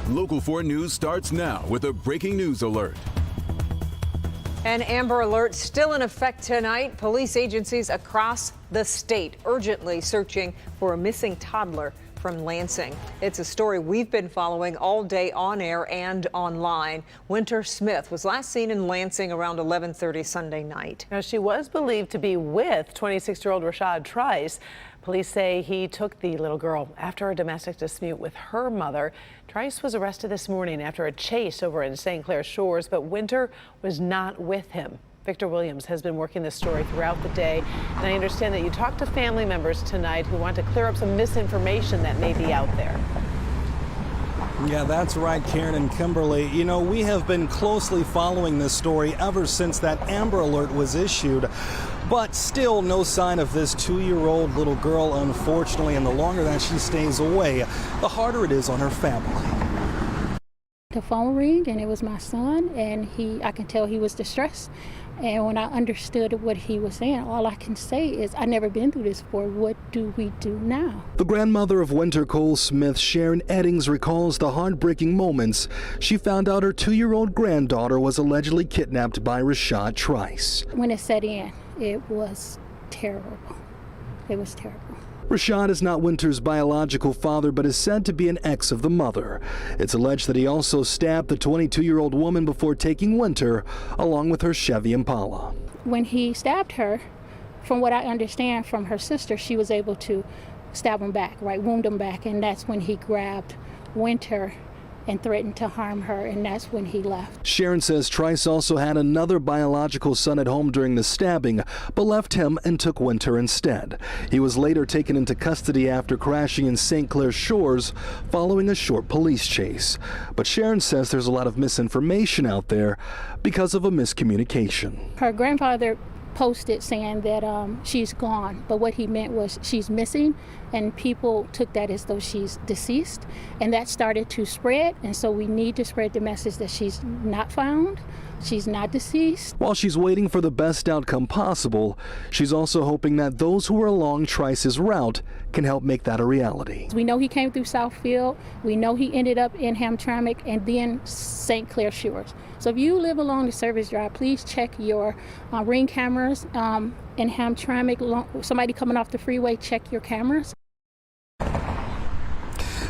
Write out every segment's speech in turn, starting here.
Local 4 News starts now with a breaking news alert. An Amber Alert still in effect tonight. Police agencies across the state urgently searching for a missing toddler from Lansing. It's a story we've been following all day on air and online. Winter Smith was last seen in Lansing around 11:30 Sunday night. Now, she was believed to be with 26-year-old Rashad Trice. Police say he took the little girl after a domestic dispute with her mother. Trice was arrested this morning after a chase over in St. Clair Shores, but Winter was not with him. Victor Williams has been working this story throughout the day, and I understand that you talked to family members tonight who want to clear up some misinformation that may be out there. Yeah, that's right, Karen and Kimberly. You know, we have been closely following this story ever since that Amber Alert was issued. But still no sign of this 2-year-old little girl, unfortunately, and the longer that she stays away, the harder it is on her family. The phone rang and it was my son, and I can tell he was distressed. And when I understood what he was saying, all I can say is, I've never been through this before. What do we do now? The grandmother of Winter Cole Smith, Sharon Eddings, recalls the heartbreaking moments she found out her 2-year-old granddaughter was allegedly kidnapped by Rashad Trice. When it set in, it was terrible. It was terrible. Rashad is not Winter's biological father, but is said to be an ex of the mother. It's alleged that he also stabbed the 22-year-old woman before taking Winter along with her Chevy Impala. When he stabbed her, from what I understand from her sister, she was able to stab him back, right, wound him back, and that's when he grabbed Winter and threatened to harm her, and that's when he left. Sharon says Trice also had another biological son at home during the stabbing, but left him and took Winter instead. He was later taken into custody after crashing in St. Clair Shores following a short police chase. But Sharon says there's a lot of misinformation out there because of a miscommunication. Her grandfather posted saying that she's gone, but what he meant was she's missing, and people took that as though she's deceased, and that started to spread, and so we need to spread the message that she's not found, she's not deceased. While she's waiting for the best outcome possible, she's also hoping that those who are along Trice's route can help make that a reality. We know he came through Southfield, we know he ended up in Hamtramck and then St. Clair Shores. So if you live along the service drive, please check your ring cameras in Hamtramck. Somebody coming off the freeway, check your cameras.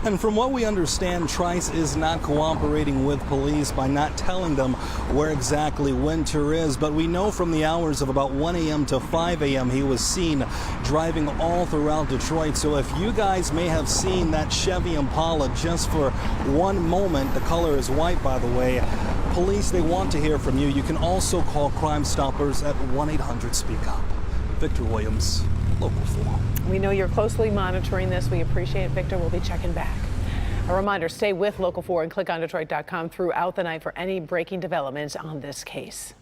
And from what we understand, Trice is not cooperating with police by not telling them where exactly Winter is. But we know from the hours of about 1 a.m. to 5 a.m. he was seen driving all throughout Detroit. So if you guys may have seen that Chevy Impala just for one moment, the color is white, by the way, police, they want to hear from you. You can also call Crime Stoppers at 1-800-SPEAK-UP. Victor Williams, Local 4. We know you're closely monitoring this. We appreciate it, Victor. We'll be checking back. A reminder, stay with Local 4 and clickondetroit.com throughout the night for any breaking developments on this case.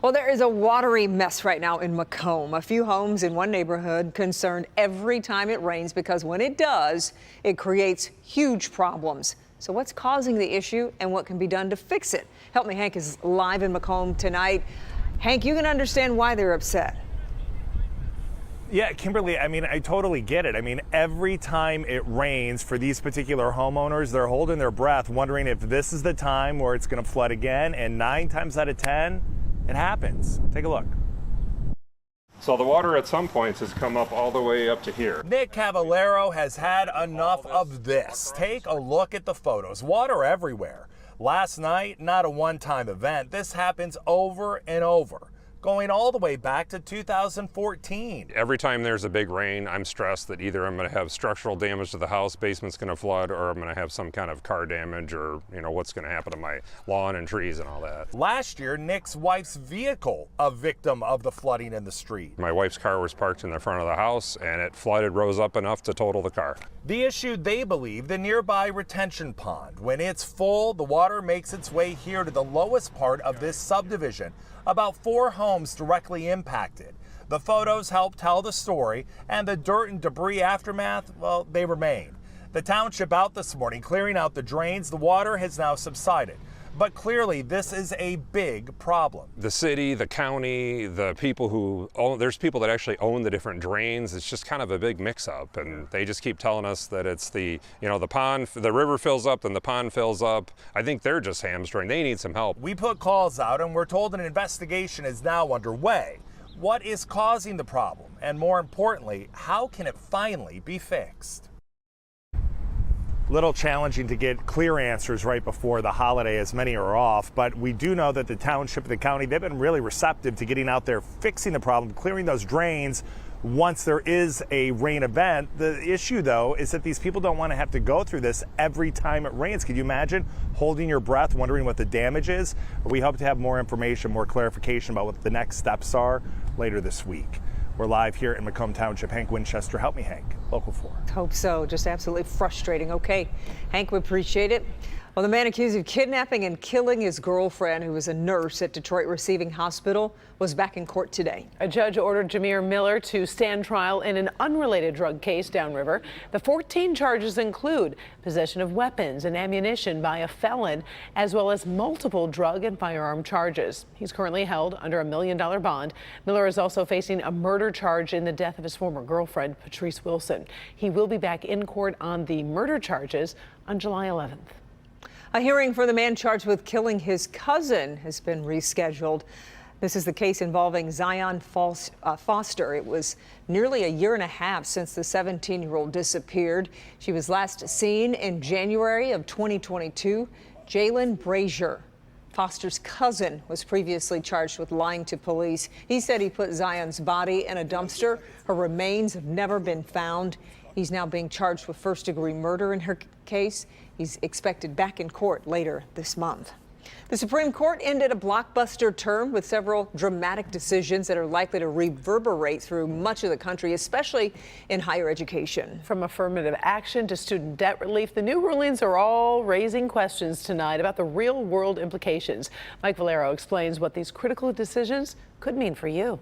Well, there is a watery mess right now in Macomb. A few homes in one neighborhood concerned every time it rains because when it does, it creates huge problems. So what's causing the issue and what can be done to fix it? Help Me Hank is live in Macomb tonight. Hank, you can understand why they're upset. Yeah, Kimberly, I mean, I totally get it. I mean, every time it rains for these particular homeowners, they're holding their breath, wondering if this is the time where it's going to flood again. And 9 times out of 10, it happens. Take a look. So the water at some points has come up all the way up to here. Nick Cavallero has had enough of this. Take a look at the photos. Water everywhere. Last night, not a one-time event. This happens over and over, going all the way back to 2014. Every time there's a big rain, I'm stressed that either I'm going to have structural damage to the house, basement's going to flood, or I'm going to have some kind of car damage, or what's going to happen to my lawn and trees and all that. Last year, Nick's wife's vehicle, a victim of the flooding in the street. My wife's car was parked in the front of the house, and it flooded, rose up enough to total the car. The issue, they believe, the nearby retention pond. When it's full, the water makes its way here to the lowest part of this subdivision. About 4 homes directly impacted. The photos help tell the story, and the dirt and debris aftermath, well, they remain. The township out this morning clearing out the drains. The water has now subsided. But clearly, this is a big problem. The city, the county, the people who own, there's people that actually own the different drains. It's just kind of a big mix-up, and they just keep telling us that it's the pond, the river fills up, then the pond fills up. I think they're just hamstrung. They need some help. We put calls out, and we're told an investigation is now underway. What is causing the problem? And more importantly, how can it finally be fixed? Little challenging to get clear answers right before the holiday, as many are off, but we do know that the township and the county, they've been really receptive to getting out there, fixing the problem, clearing those drains once there is a rain event. The issue, though, is that these people don't want to have to go through this every time it rains. Could you imagine holding your breath, wondering what the damage is? We hope to have more information, more clarification about what the next steps are later this week. We're live here in Macomb Township. Hank Winchester, help me, Hank. Local 4. Hope so. Just absolutely frustrating. Okay, Hank, we appreciate it. Well, the man accused of kidnapping and killing his girlfriend, who was a nurse at Detroit Receiving Hospital, was back in court today. A judge ordered Jameer Miller to stand trial in an unrelated drug case downriver. The 14 charges include possession of weapons and ammunition by a felon, as well as multiple drug and firearm charges. He's currently held under $1 million bond. Miller is also facing a murder charge in the death of his former girlfriend, Patrice Wilson. He will be back in court on the murder charges on July 11th. A hearing for the man charged with killing his cousin has been rescheduled. This is the case involving Zion Foster. It was nearly a year and a half since the 17-year-old disappeared. She was last seen in January of 2022. Jalen Brazier, Foster's cousin, was previously charged with lying to police. He said he put Zion's body in a dumpster. Her remains have never been found. He's now being charged with first-degree murder in her case. He's expected back in court later this month. The Supreme Court ended a blockbuster term with several dramatic decisions that are likely to reverberate through much of the country, especially in higher education. From affirmative action to student debt relief, the new rulings are all raising questions tonight about the real-world implications. Mike Valero explains what these critical decisions could mean for you.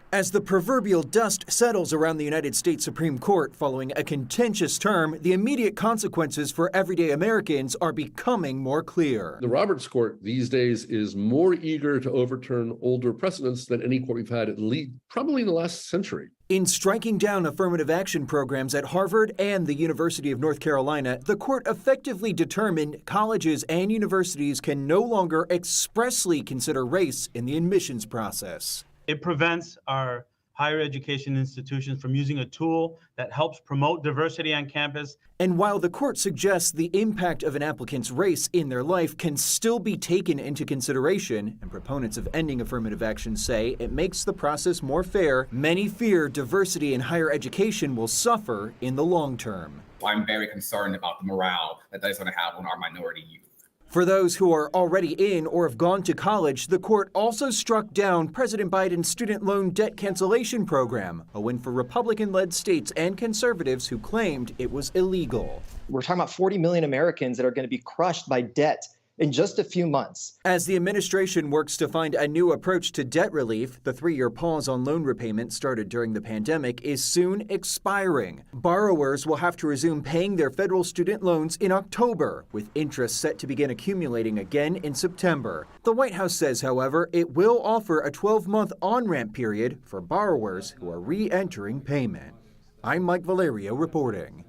As the proverbial dust settles around the United States Supreme Court following a contentious term, the immediate consequences for everyday Americans are becoming more clear. The Roberts Court these days is more eager to overturn older precedents than any court we've had at least probably in the last century. In striking down affirmative action programs at Harvard and the University of North Carolina, the court effectively determined colleges and universities can no longer expressly consider race in the admissions process. It prevents our higher education institutions from using a tool that helps promote diversity on campus. And while the court suggests the impact of an applicant's race in their life can still be taken into consideration, and proponents of ending affirmative action say it makes the process more fair, many fear diversity in higher education will suffer in the long term. I'm very concerned about the morale that is going to have on our minority youth. For those who are already in or have gone to college, the court also struck down President Biden's student loan debt cancellation program, a win for Republican-led states and conservatives who claimed it was illegal. We're talking about 40 million Americans that are going to be crushed by debt in just a few months. As the administration works to find a new approach to debt relief, the 3-year pause on loan repayment started during the pandemic is soon expiring. Borrowers will have to resume paying their federal student loans in October, with interest set to begin accumulating again in September. The White House says, however, it will offer a 12-month on-ramp period for borrowers who are re-entering payment. I'm Mike Valerio reporting.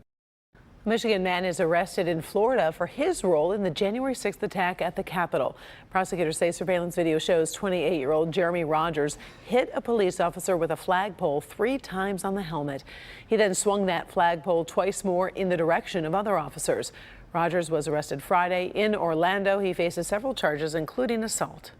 A Michigan man is arrested in Florida for his role in the January 6th attack at the Capitol. Prosecutors say surveillance video shows 28-year-old Jeremy Rogers hit a police officer with a flagpole 3 times on the helmet. He then swung that flagpole twice more in the direction of other officers. Rogers was arrested Friday in Orlando. He faces several charges, including assault.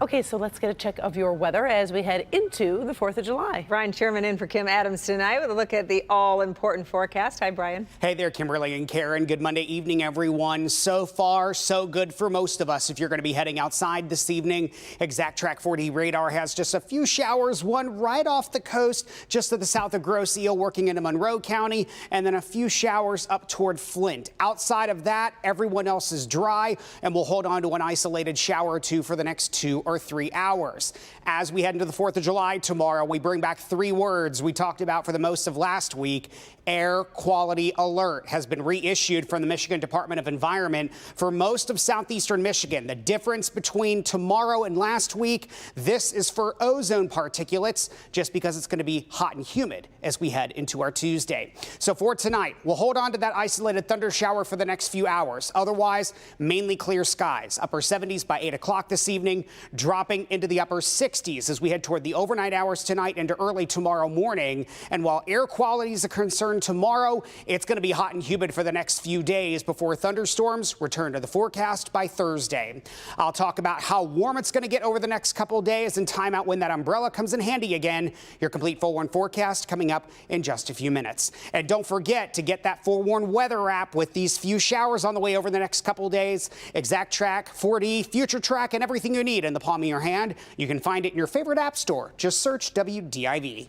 Okay, so let's get a check of your weather as we head into the 4th of July. Brian Sherman in for Kim Adams tonight with a look at the all-important forecast. Hi, Brian. Hey there, Kimberly and Karen. Good Monday evening, everyone. So far, so good for most of us. If you're going to be heading outside this evening, Exact Track 4D radar has just a few showers, one right off the coast, just to the south of Grosse Ile, working into Monroe County, and then a few showers up toward Flint. Outside of that, everyone else is dry, and we'll hold on to an isolated shower or two for the next 2 or 3 hours. As we head into the 4th of July tomorrow, we bring back 3 words we talked about for the most of last week. Air quality alert has been reissued from the Michigan Department of Environment for most of southeastern Michigan. The difference between tomorrow and last week, this is for ozone particulates, just because it's going to be hot and humid as we head into our Tuesday. So for tonight, we'll hold on to that isolated thunder shower for the next few hours. Otherwise, mainly clear skies. Upper 70s by 8 o'clock this evening, dropping into the upper 60s as we head toward the overnight hours tonight into early tomorrow morning. And while air quality is a concern tomorrow, it's going to be hot and humid for the next few days before thunderstorms return to the forecast by Thursday. I'll talk about how warm it's going to get over the next couple of days and time out when that umbrella comes in handy again. Your complete forewarn forecast coming up in just a few minutes. And don't forget to get that forewarn weather app with these few showers on the way over the next couple of days. ExactTrack, 4D, FutureTrack, and everything you need in the palm of your hand. You can find it in your favorite app store. Just search WDIV.